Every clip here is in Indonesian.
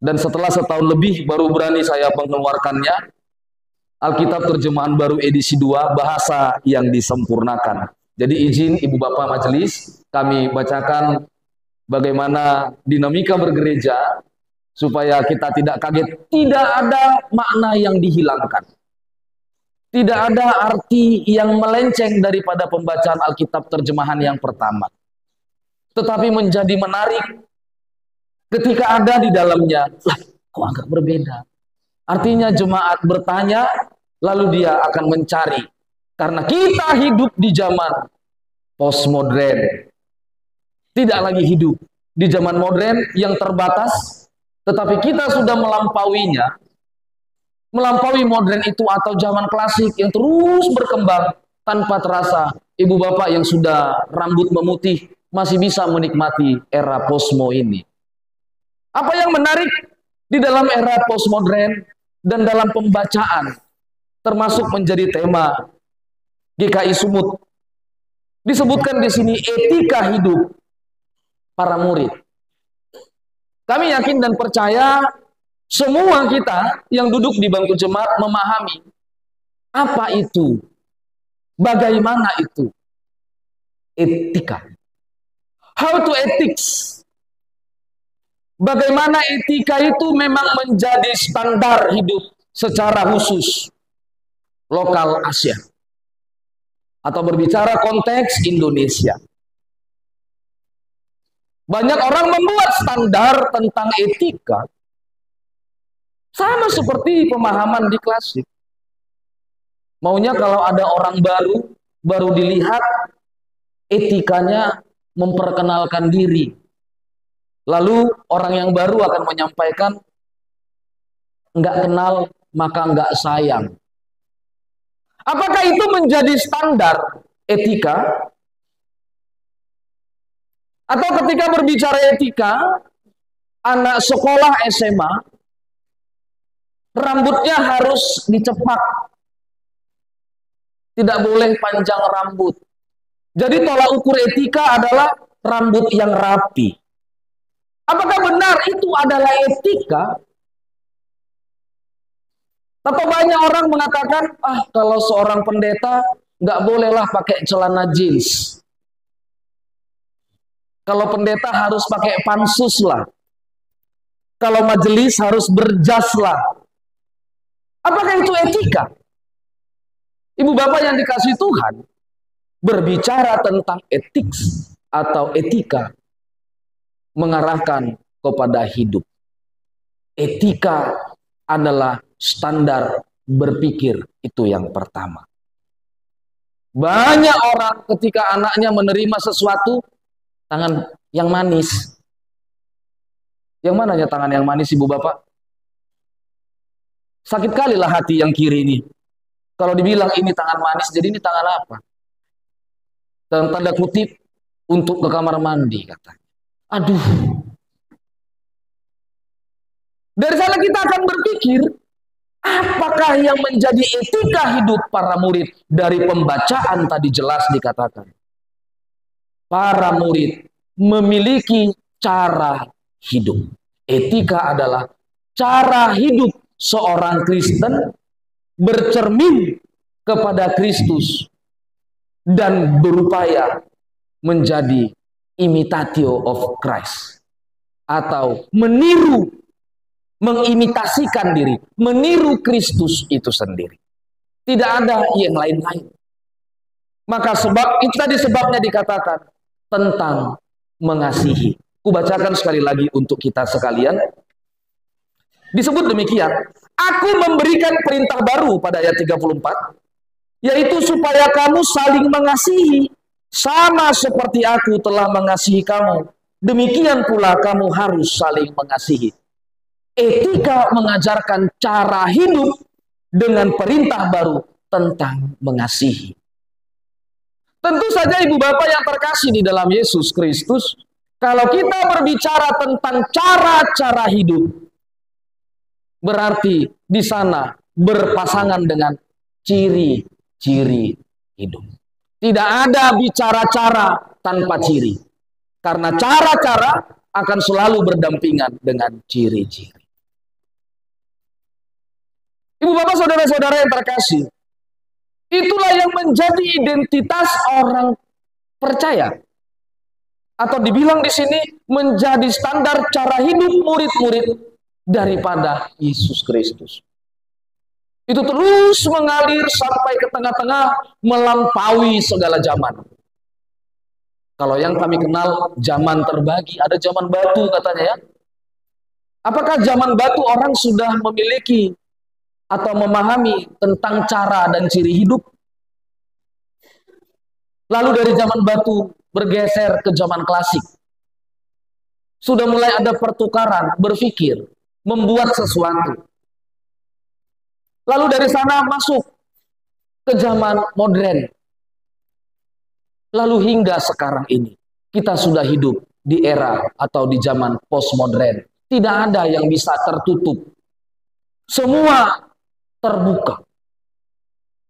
Dan setelah setahun lebih baru berani saya mengeluarkannya. Alkitab terjemahan baru edisi 2, bahasa yang disempurnakan. Jadi izin Ibu Bapak Majelis, kami bacakan bagaimana dinamika bergereja supaya kita tidak kaget. Tidak ada makna yang dihilangkan. Tidak ada arti yang melenceng daripada pembacaan Alkitab terjemahan yang pertama. Tetapi menjadi menarik ketika ada di dalamnya, lah kok agak berbeda. Artinya jemaat bertanya, lalu dia akan mencari. Karena kita hidup di zaman postmodern. Tidak lagi hidup di zaman modern yang terbatas, tetapi kita sudah melampauinya. Melampaui modern itu atau zaman klasik yang terus berkembang tanpa terasa. Ibu bapak yang sudah rambut memutih masih bisa menikmati era postmo ini. Apa yang menarik di dalam era postmodern dan dalam pembacaan, termasuk menjadi tema GKI Sumut, disebutkan di sini etika hidup para murid. Kami yakin dan percaya semua kita yang duduk di bangku jemaat memahami apa itu, bagaimana itu etika. How to ethics. Bagaimana etika itu memang menjadi standar hidup secara khusus lokal Asia. Atau berbicara konteks Indonesia. Banyak orang membuat standar tentang etika sama seperti pemahaman di klasik. Maunya kalau ada orang baru dilihat etikanya memperkenalkan diri. Lalu orang yang baru akan menyampaikan, nggak kenal maka nggak sayang. Apakah itu menjadi standar etika? Atau ketika berbicara etika, anak sekolah SMA, rambutnya harus dicepak. Tidak boleh panjang rambut. Jadi tolak ukur etika adalah rambut yang rapi. Apakah benar itu adalah etika? Atau banyak orang mengatakan, kalau seorang pendeta nggak bolehlah pakai celana jeans. Kalau pendeta harus pakai pansus lah. Kalau majelis harus berjas lah. Apakah itu etika? Ibu bapak yang dikasih Tuhan, berbicara tentang etik atau etika mengarahkan kepada hidup. Etika adalah standar berpikir, itu yang pertama. Banyak orang ketika anaknya menerima sesuatu, tangan yang manis. Yang mananya tangan yang manis ibu bapak? Sakit kali lah hati yang kiri ini. Kalau dibilang ini tangan manis, jadi ini tangan apa? Dalam tanda kutip, untuk ke kamar mandi katanya. Aduh. Dari sana kita akan berpikir, apakah yang menjadi etika hidup para murid? Dari pembacaan tadi jelas dikatakan. Para murid memiliki cara hidup. Etika adalah cara hidup seorang Kristen bercermin kepada Kristus dan berupaya menjadi imitatio of Christ, atau meniru, mengimitasikan diri, meniru Kristus itu sendiri. Tidak ada yang lain-lain. Maka sebab itu tadi sebabnya dikatakan tentang mengasihi. Kubacakan sekali lagi untuk kita sekalian. Disebut demikian, aku memberikan perintah baru pada ayat 34, yaitu supaya kamu saling mengasihi, sama seperti aku telah mengasihi kamu. Demikian pula kamu harus saling mengasihi. Etika mengajarkan cara hidup dengan perintah baru tentang mengasihi. Tentu saja ibu bapak yang terkasih di dalam Yesus Kristus, kalau kita berbicara tentang cara-cara hidup, berarti di sana berpasangan dengan ciri-ciri hidup. Tidak ada bicara cara tanpa ciri. Karena cara-cara akan selalu berdampingan dengan ciri-ciri. bapak, saudara-saudara yang terkasih, itulah yang menjadi identitas orang percaya. Atau dibilang di sini menjadi standar cara hidup murid-murid daripada Yesus Kristus. Itu terus mengalir sampai ke tengah-tengah, melampaui segala zaman. Kalau yang kami kenal zaman terbagi, ada zaman batu katanya ya. Apakah zaman batu orang sudah memiliki atau memahami tentang cara dan ciri hidup? Lalu dari zaman batu bergeser ke zaman klasik. Sudah mulai ada pertukaran berpikir, membuat sesuatu. Lalu dari sana masuk ke zaman modern. Lalu hingga sekarang ini, kita sudah hidup di era atau di zaman postmodern. Tidak ada yang bisa tertutup. Semua terbuka.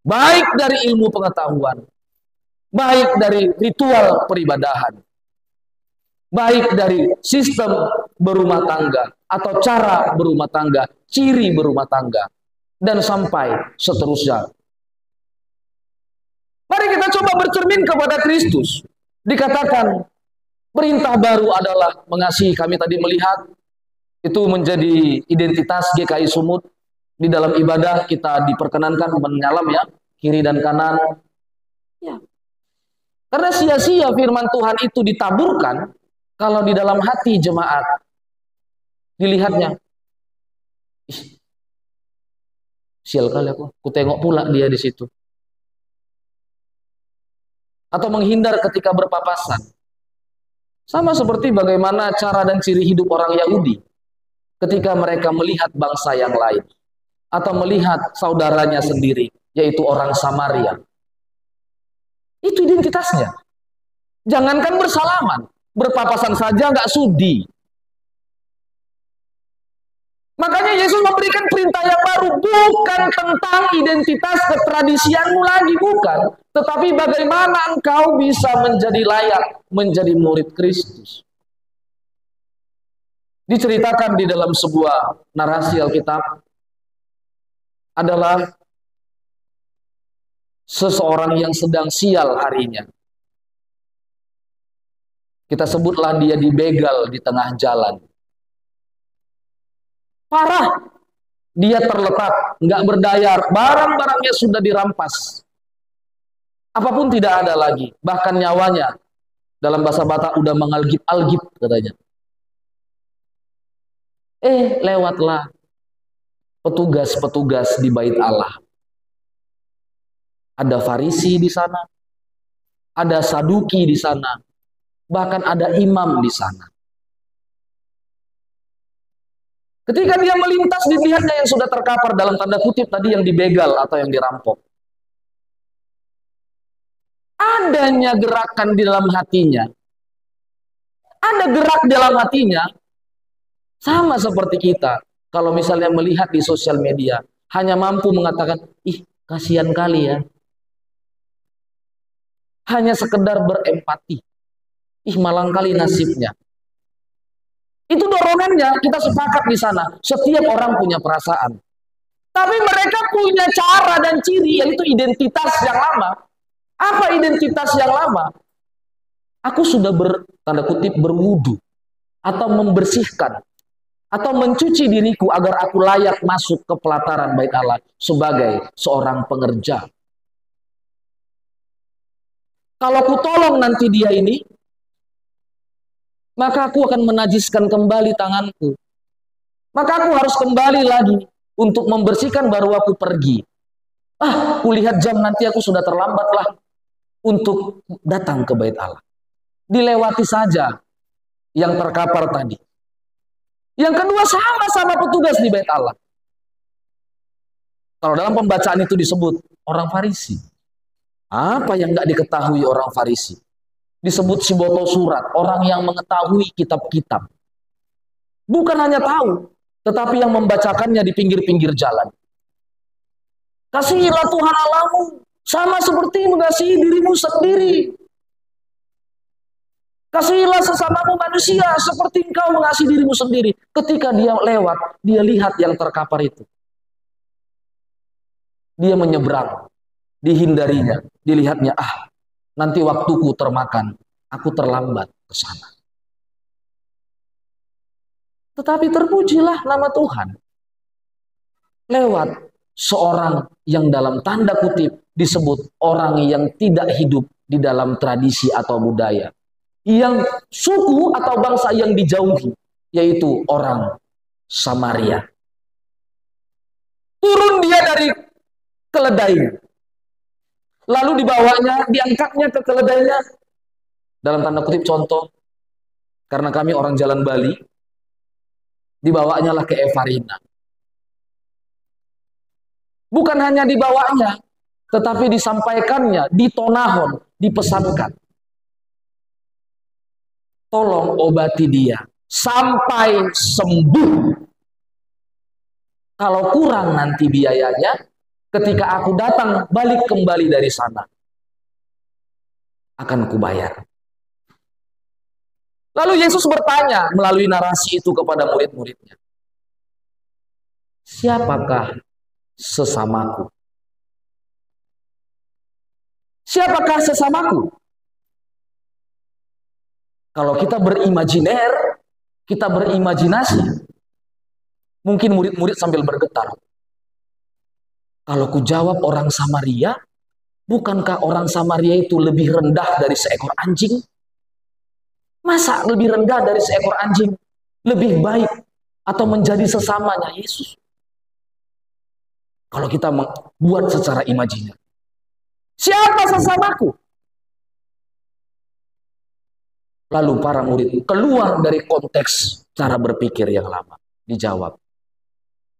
Baik dari ilmu pengetahuan, baik dari ritual peribadahan, baik dari sistem berumah tangga atau cara berumah tangga, ciri berumah tangga, dan sampai seterusnya. Mari kita coba bercermin kepada Kristus. Dikatakan perintah baru adalah mengasihi. Kami tadi melihat itu menjadi identitas GKI Sumut. Di dalam ibadah kita diperkenankan menyalam ya, kiri dan kanan. Ya. Karena sia-sia firman Tuhan itu ditaburkan kalau di dalam hati jemaat dilihatnya. Sial kali aku tengok pula dia di situ. Atau menghindar ketika berpapasan. Sama seperti bagaimana cara dan ciri hidup orang Yahudi ketika mereka melihat bangsa yang lain atau melihat saudaranya sendiri, yaitu orang Samaria. Itu identitasnya. Jangankan bersalaman, berpapasan saja nggak sudi. Makanya Yesus memberikan perintah yang baru, bukan tentang identitas ketradisianmu lagi, bukan. Tetapi bagaimana engkau bisa menjadi layak, menjadi murid Kristus. Diceritakan di dalam sebuah narasi Alkitab, adalah seseorang yang sedang sial harinya. Kita sebutlah dia dibegal di tengah jalan. Parah, dia terletak, nggak berdaya, barang-barangnya sudah dirampas. Apapun tidak ada lagi, bahkan nyawanya dalam bahasa Batak udah mengalgip-algip katanya. Lewatlah petugas-petugas di bait Allah. Ada Farisi di sana, ada Saduki di sana, bahkan ada imam di sana. Ketika dia melintas, dilihatnya yang sudah terkapar dalam tanda kutip tadi, yang dibegal atau yang dirampok. Adanya gerakan di dalam hatinya, ada gerak di dalam hatinya, sama seperti kita. Kalau misalnya melihat di sosial media, hanya mampu mengatakan, ih kasihan kali ya. Hanya sekedar berempati. Ih malang kali nasibnya. Itu dorongannya, kita sepakat di sana. Setiap orang punya perasaan. Tapi mereka punya cara dan ciri, yaitu identitas yang lama. Apa identitas yang lama? Aku sudah tanda kutip berwudu, atau membersihkan, atau mencuci diriku agar aku layak masuk ke pelataran bait Allah sebagai seorang pengerja. Kalau aku tolong nanti dia ini, maka aku akan menajiskan kembali tanganku. Maka aku harus kembali lagi untuk membersihkan baru aku pergi. Kulihat jam nanti aku sudah terlambatlah untuk datang ke bait Allah. Dilewati saja yang terkapar tadi. Yang kedua, sama-sama petugas di bait Allah. Kalau dalam pembacaan itu disebut orang Farisi. Apa yang nggak diketahui orang Farisi? Disebut siboto surat, orang yang mengetahui kitab-kitab. Bukan hanya tahu, tetapi yang membacakannya di pinggir-pinggir jalan. Kasihilah Tuhan Allahmu, sama seperti mengasihi dirimu sendiri. Kasihilah sesamamu manusia, seperti engkau mengasihi dirimu sendiri. Ketika dia lewat, dia lihat yang terkapar itu. dia menyeberang, dihindarinya, dilihatnya, nanti waktuku termakan, aku terlambat ke sana. Tetapi terpujilah nama Tuhan lewat seorang yang dalam tanda kutip disebut orang yang tidak hidup di dalam tradisi atau budaya, yang suku atau bangsa yang dijauhi, yaitu orang Samaria. Turun dia dari keledainya, lalu dibawanya, diangkatnya ke keledainya, dalam tanda kutip contoh, karena kami orang Jalan Bali, dibawanya lah ke Evarina. Bukan hanya dibawanya, tetapi disampaikannya, ditonahon, dipesankan. Tolong obati dia sampai sembuh. Kalau kurang nanti biayanya, ketika aku datang balik kembali dari sana, akan kubayar. Lalu Yesus bertanya melalui narasi itu kepada murid-muridnya, siapakah sesamaku? Siapakah sesamaku? Kalau kita berimajiner, kita berimajinasi, mungkin murid-murid sambil bergetar. Kalau ku jawab orang Samaria, bukankah orang Samaria itu lebih rendah dari seekor anjing? Masa lebih rendah dari seekor anjing lebih baik atau menjadi sesamanya Yesus? Kalau kita membuat secara imajiner, siapa sesamaku? Lalu para murid keluar dari konteks cara berpikir yang lama. Dijawab,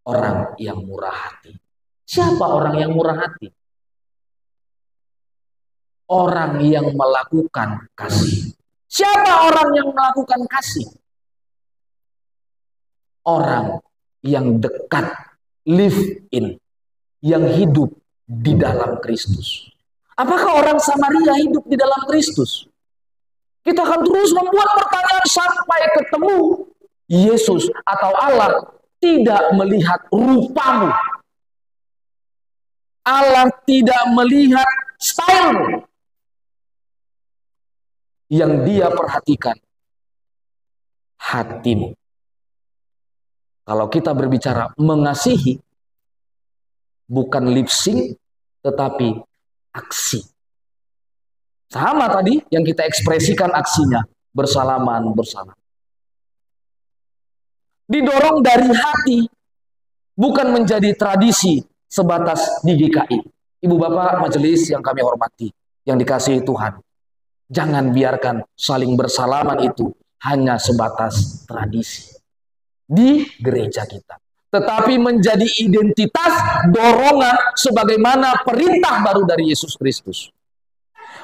orang yang murah hati. Siapa orang yang murah hati? Orang yang melakukan kasih. Siapa orang yang melakukan kasih? Orang yang dekat, live in, yang hidup di dalam Kristus. Apakah orang Samaria hidup di dalam Kristus? Kita akan terus membuat pertanyaan sampai ketemu Yesus atau Allah tidak melihat rupamu. Allah tidak melihat stylemu. Yang dia perhatikan hatimu. Kalau kita berbicara mengasihi, bukan lip sync, tetapi aksi. Sama tadi yang kita ekspresikan aksinya, bersalaman bersama. Didorong dari hati, bukan menjadi tradisi sebatas di GKI. Ibu bapak majelis yang kami hormati, yang dikasihi Tuhan, jangan biarkan saling bersalaman itu hanya sebatas tradisi di gereja kita, tetapi menjadi identitas dorongan sebagaimana perintah baru dari Yesus Kristus.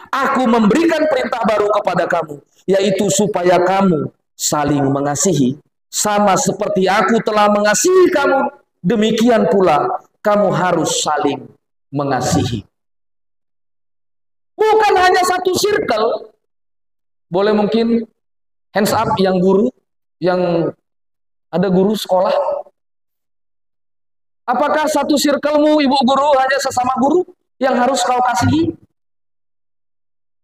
Aku memberikan perintah baru kepada kamu, yaitu supaya kamu saling mengasihi, sama seperti aku telah mengasihi kamu, demikian pula kamu harus saling mengasihi. Bukan hanya satu circle. Boleh mungkin hands up yang guru, yang ada guru sekolah. Apakah satu circlemu ibu guru hanya sesama guru yang harus kau kasihi?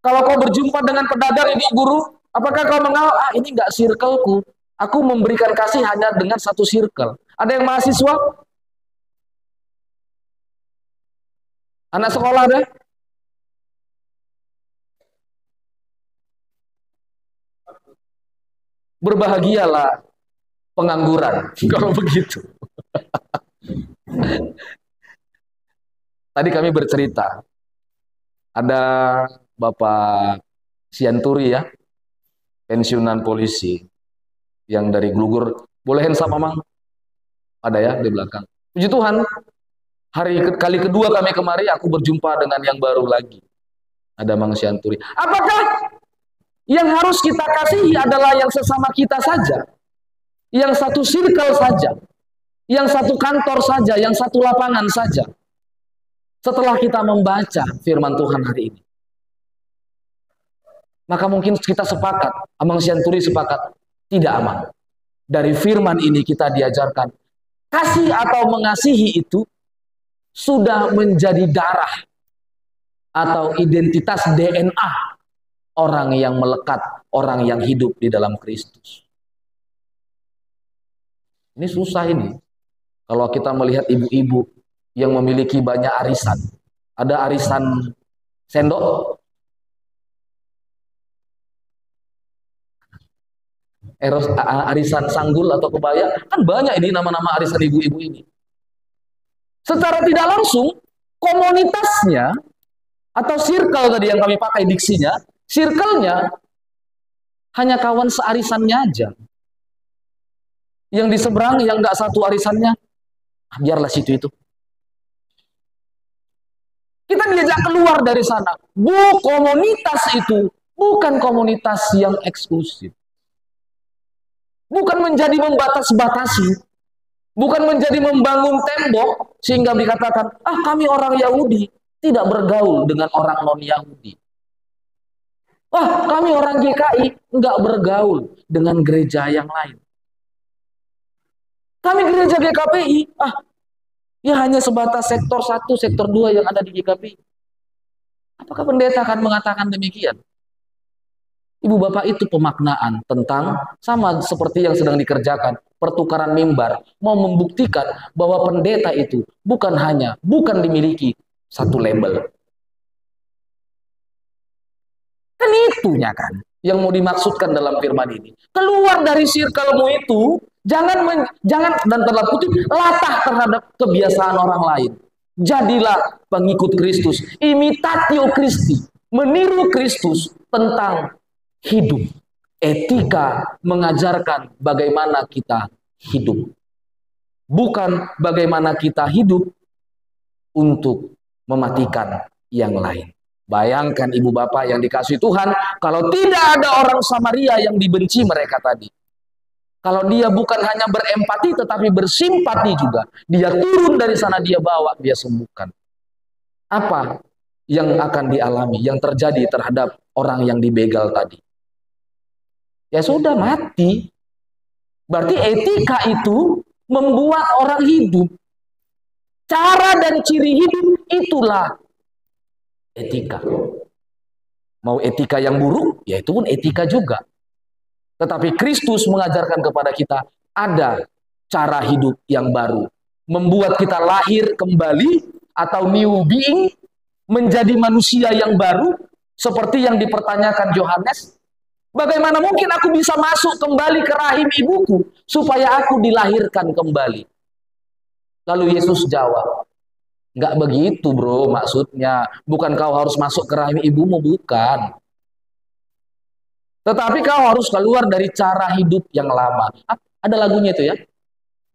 Kalau kau berjumpa dengan pedagang ibu guru, apakah kau mengalah, ini enggak circleku, aku memberikan kasih hanya dengan satu circle. Ada yang mahasiswa? Anak sekolah ada? Berbahagialah pengangguran kalau begitu. Tadi kami bercerita, ada Bapak Sianturi ya, pensiunan polisi yang dari Glugur. Boleh hands up, Mamang? Ada ya di belakang. Puji Tuhan, kali kedua kami kemari, aku berjumpa dengan yang baru lagi. Ada Mang Sianturi. Apakah yang harus kita kasihi adalah yang sesama kita saja? Yang satu circle saja? Yang satu kantor saja? Yang satu lapangan saja? Setelah kita membaca firman Tuhan hari ini, maka mungkin kita sepakat, Amang Sianturi sepakat, tidak aman. Dari firman ini kita diajarkan, kasih atau mengasihi itu sudah menjadi darah atau identitas DNA orang yang melekat, orang yang hidup di dalam Kristus. Ini susah ini. Kalau kita melihat ibu-ibu yang memiliki banyak arisan. Ada arisan sendok, arisan sanggul atau kebaya. Kan banyak ini nama-nama arisan ibu-ibu ini. Secara tidak langsung, komunitasnya atau circle tadi yang kami pakai diksinya, circle-nya hanya kawan searisannya aja. Yang di seberang yang nggak satu arisannya, biarlah situ itu. Kita diajak keluar dari sana. Komunitas itu bukan komunitas yang eksklusif. Bukan menjadi membatas-batasi. Bukan menjadi membangun tembok sehingga dikatakan, kami orang Yahudi tidak bergaul dengan orang non-Yahudi. Kami orang GKI nggak bergaul dengan gereja yang lain. Kami gereja GKPI, ya hanya sebatas sektor 1, sektor 2 yang ada di GKPI. Apakah pendeta akan mengatakan demikian? Ibu bapak, itu pemaknaan tentang sama seperti yang sedang dikerjakan, pertukaran mimbar, mau membuktikan bahwa pendeta itu bukan dimiliki satu label. Kan itunya kan yang mau dimaksudkan dalam firman ini. Keluar dari circle-mu itu, jangan dan tanda kutip latah terhadap kebiasaan orang lain. Jadilah pengikut Kristus, imitatio Christi, meniru Kristus tentang hidup. Etika mengajarkan bagaimana kita hidup. Bukan bagaimana kita hidup untuk mematikan yang lain. Bayangkan ibu bapak yang dikasihi Tuhan, kalau tidak ada orang Samaria yang dibenci mereka tadi. Kalau dia bukan hanya berempati tetapi bersimpati juga. Dia turun dari sana, dia bawa, dia sembuhkan. Apa yang akan dialami, yang terjadi terhadap orang yang dibegal tadi? Ya sudah, mati. Berarti etika itu membuat orang hidup. Cara dan ciri hidup itulah etika. Mau etika yang buruk, ya itu pun etika juga. Tetapi Kristus mengajarkan kepada kita ada cara hidup yang baru. Membuat kita lahir kembali atau new being, menjadi manusia yang baru, seperti yang dipertanyakan Yohanes. Bagaimana mungkin aku bisa masuk kembali ke rahim ibuku supaya aku dilahirkan kembali? Lalu Yesus jawab, nggak begitu bro, maksudnya bukan kau harus masuk ke rahim ibumu, bukan. Tetapi kau harus keluar dari cara hidup yang lama. Ada lagunya itu ya.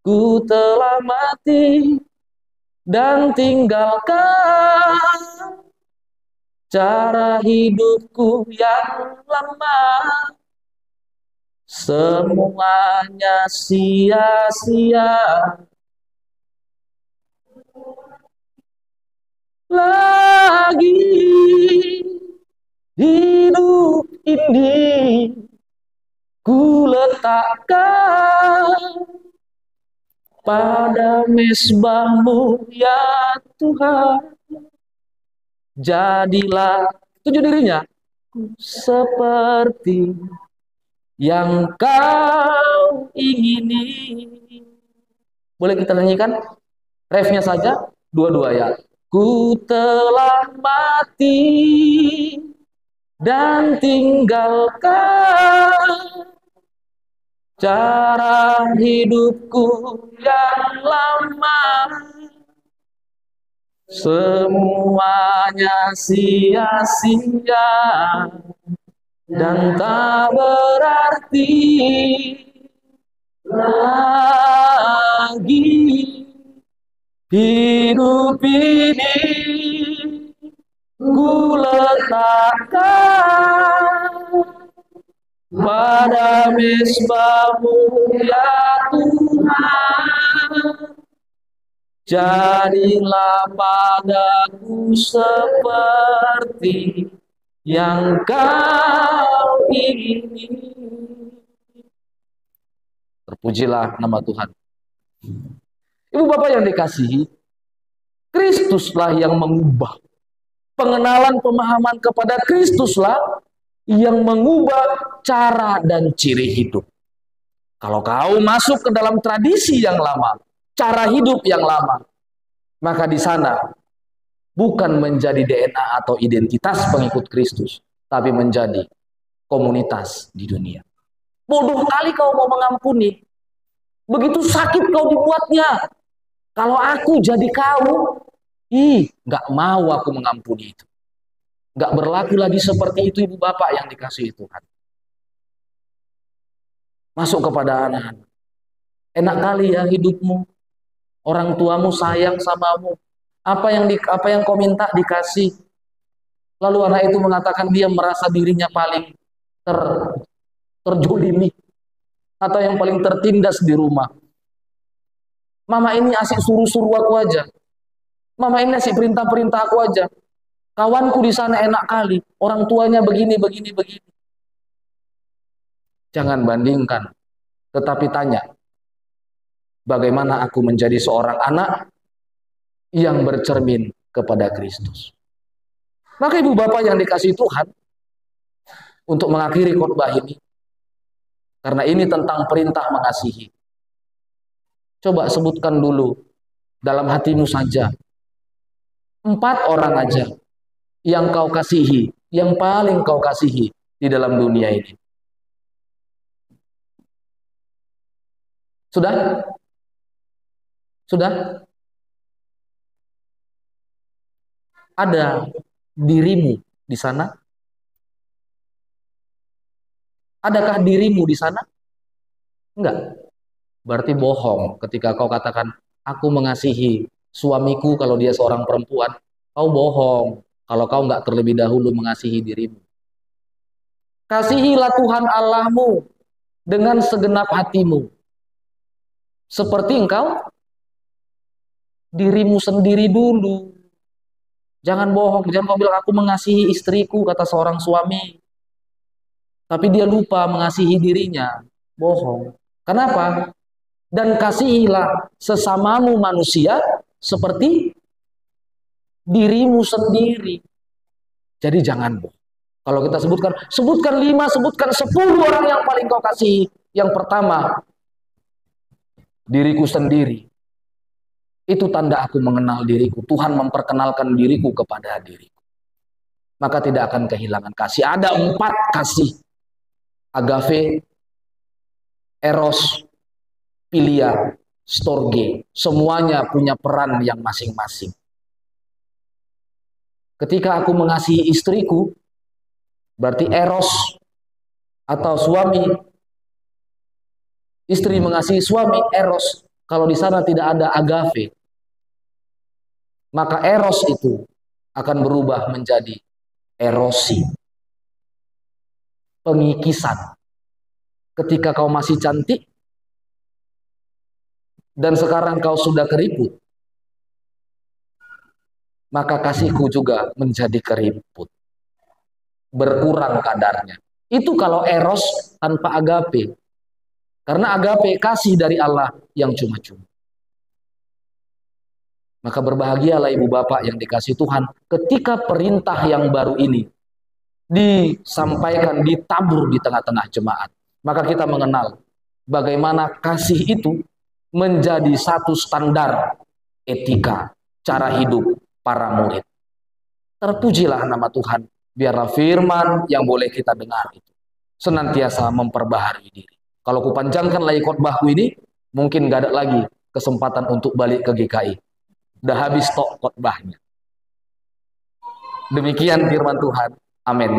Ku telah mati dan tinggalkan cara hidupku yang lama. Semuanya sia-sia. Lagi hidup ini ku letakkan pada mezbahmu ya Tuhan. Jadilah, tujuh dirinya, seperti yang kau ingini. Boleh kita nyanyikan refnya saja, dua-dua ya. Ku telah mati dan tinggalkan cara hidupku yang lama. Semuanya sia-sia dan tak berarti lagi. Hidup ini ku letakkan pada mezbahmu ya Tuhan. Jadilah padaku seperti yang kau ingini. Terpujilah nama Tuhan. Ibu bapak yang dikasihi, Kristuslah yang mengubah. Pengenalan pemahaman kepada Kristuslah yang mengubah cara dan ciri hidup. Kalau kau masuk ke dalam tradisi yang lama, cara hidup yang lama, maka di sana bukan menjadi DNA atau identitas pengikut Kristus, tapi menjadi komunitas di dunia. Bodoh kali kau mau mengampuni. Begitu sakit kau dibuatnya. Kalau aku jadi kau, nggak mau aku mengampuni itu. Nggak berlaku lagi seperti itu, ibu bapak yang dikasihi Tuhan. Masuk kepada anak-anak. Enak kali ya hidupmu. Orang tuamu sayang samamu. Apa yang kau minta dikasih. Lalu anak itu mengatakan dia merasa dirinya paling terjolimi. Atau yang paling tertindas di rumah. Mama ini asik suruh-suruh aku aja. Mama ini asik perintah-perintah aku aja. Kawanku di sana enak kali. Orang tuanya begini. Jangan bandingkan, tetapi tanya, bagaimana aku menjadi seorang anak yang bercermin kepada Kristus. Maka ibu bapak yang dikasihi Tuhan, untuk mengakhiri khotbah ini, karena ini tentang perintah mengasihi. Coba sebutkan dulu dalam hatimu saja, 4 orang aja yang kau kasihi, yang paling kau kasihi di dalam dunia ini. Sudah? Sudah? Ada dirimu di sana? Adakah dirimu di sana? Enggak. Berarti bohong ketika kau katakan, aku mengasihi suamiku kalau dia seorang perempuan. Kau bohong kalau kau enggak terlebih dahulu mengasihi dirimu. Kasihilah Tuhan Allahmu dengan segenap hatimu. Seperti engkau dirimu sendiri dulu. Jangan bohong, jangan kau bilang aku mengasihi istriku, kata seorang suami. Tapi dia lupa mengasihi dirinya. Bohong. Kenapa? Dan kasihilah sesamamu manusia seperti dirimu sendiri. Jadi jangan bohong. Kalau kita sebutkan 5, sebutkan 10 orang yang paling kau kasihi. Yang pertama, diriku sendiri. Itu tanda aku mengenal diriku. Tuhan memperkenalkan diriku kepada diriku. Maka tidak akan kehilangan kasih. Ada 4 kasih. Agave, eros, philia, storge. Semuanya punya peran yang masing-masing. Ketika aku mengasihi istriku, berarti eros atau suami. Istri mengasihi suami, eros. Kalau di sana tidak ada agave, maka eros itu akan berubah menjadi erosi. Pengikisan. Ketika kau masih cantik, dan sekarang kau sudah keriput, maka kasihku juga menjadi keriput. Berkurang kadarnya. Itu kalau eros tanpa agape. Karena agape kasih dari Allah yang cuma-cuma. Maka berbahagialah ibu bapak yang dikasih Tuhan ketika perintah yang baru ini disampaikan, ditabur di tengah-tengah jemaat. Maka kita mengenal bagaimana kasih itu menjadi satu standar etika, cara hidup para murid. Terpujilah nama Tuhan, biarlah firman yang boleh kita dengar itu senantiasa memperbaharui diri. Kalau kupanjangkan lagi khotbahku ini, mungkin gak ada lagi kesempatan untuk balik ke GKI. Udah habis stok khotbahnya. Demikian firman Tuhan. Amin. Mari.